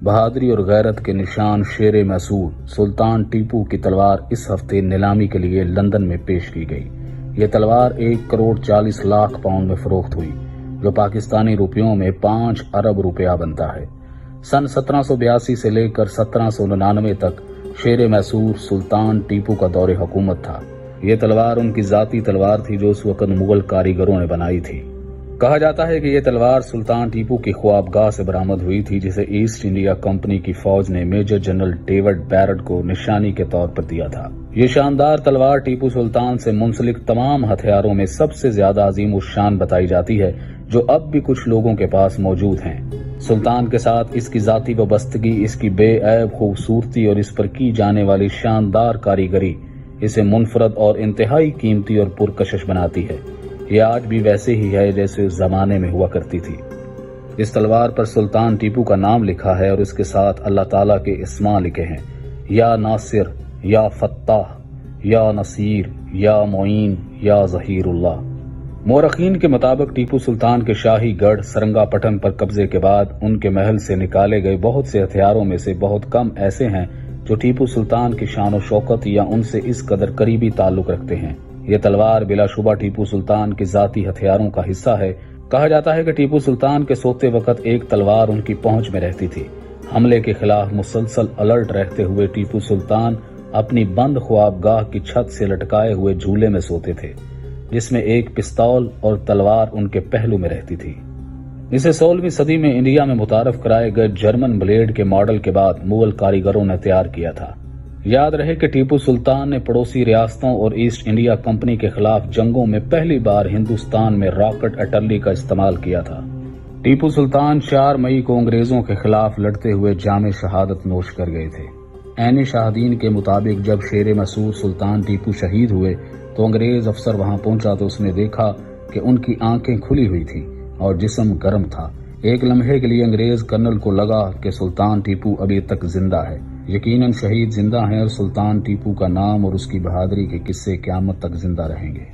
بہادری اور غیرت کے نشان شیر میسور سلطان ٹیپو کی تلوار اس ہفتے نیلامی کے لیے لندن میں پیش کی گئی۔ یہ تلوار 1,40,00,000 پاؤنڈ میں فروخت ہوئی، جو پاکستانی روپیوں میں 5 ارب روپیہ بنتا ہے۔ سن 1782 سے لے کر 1799 تک شیر میسور سلطان ٹیپو کا دور حکومت تھا۔ یہ تلوار ان کی ذاتی تلوار تھی جو اس وقت مغل کاریگروں نے بنائی تھی۔ کہا جاتا ہے کہ یہ تلوار سلطان ٹیپو کی خوابگاہ سے برآمد ہوئی تھی، جسے ایسٹ انڈیا کمپنی کی فوج نے میجر جنرل ڈیوڈ بیرڈ کو نشانی کے طور پر دیا تھا۔ یہ شاندار تلوار ٹیپو سلطان سے منسلک تمام ہتھیاروں میں سب سے زیادہ عظیم الشان بتائی جاتی ہے، جو اب بھی کچھ لوگوں کے پاس موجود ہیں۔ سلطان کے ساتھ اس کی ذاتی وابستگی، اس کی بے عیب خوبصورتی اور اس پر کی جانے والی شاندار کاریگری اسے منفرد اور انتہائی قیمتی اور پرکشش بناتی ہے۔ یہ آج بھی ویسے ہی ہے جیسے اس زمانے میں ہوا کرتی تھی۔ اس تلوار پر سلطان ٹیپو کا نام لکھا ہے اور اس کے ساتھ اللہ تعالیٰ کے اسماء لکھے ہیں: یا ناصر، یا فتاح، یا نصیر، یا معین، یا ظہیر اللہ۔ مورخین کے مطابق ٹیپو سلطان کے شاہی گڑھ سرنگا پٹن پر قبضے کے بعد ان کے محل سے نکالے گئے بہت سے ہتھیاروں میں سے بہت کم ایسے ہیں جو ٹیپو سلطان کی شان و شوکت یا ان سے اس قدر قریبی تعلق رکھتے ہیں۔ یہ تلوار بلا شبہ ٹیپو سلطان کے ذاتی ہتھیاروں کا حصہ ہے۔ کہا جاتا ہے کہ ٹیپو سلطان کے سوتے وقت ایک تلوار ان کی پہنچ میں رہتی تھی۔ حملے کے خلاف مسلسل الرٹ رہتے ہوئے ٹیپو سلطان اپنی بند خوابگاہ کی چھت سے لٹکائے ہوئے جھولے میں سوتے تھے، جس میں ایک پستول اور تلوار ان کے پہلو میں رہتی تھی۔ اسے 16ویں صدی میں انڈیا میں متعارف کرائے گئے جرمن بلیڈ کے ماڈل کے بعد مغل کاریگروں نے تیار کیا تھا۔ یاد رہے کہ ٹیپو سلطان نے پڑوسی ریاستوں اور ایسٹ انڈیا کمپنی کے خلاف جنگوں میں پہلی بار ہندوستان میں راکٹ ارٹلری کا استعمال کیا تھا۔ ٹیپو سلطان 4 مئی کو انگریزوں کے خلاف لڑتے ہوئے جام شہادت نوش کر گئے تھے۔ عین شاہدین کے مطابق جب شیر میسور سلطان ٹیپو شہید ہوئے تو انگریز افسر وہاں پہنچا تو اس نے دیکھا کہ ان کی آنکھیں کھلی ہوئی تھیں اور جسم گرم تھا۔ ایک لمحے کے لیے انگریز کرنل کو لگا کہ سلطان ٹیپو ابھی تک زندہ ہے۔ یقیناً شہید زندہ ہیں اور سلطان ٹیپو کا نام اور اس کی بہادری کے قصے قیامت تک زندہ رہیں گے۔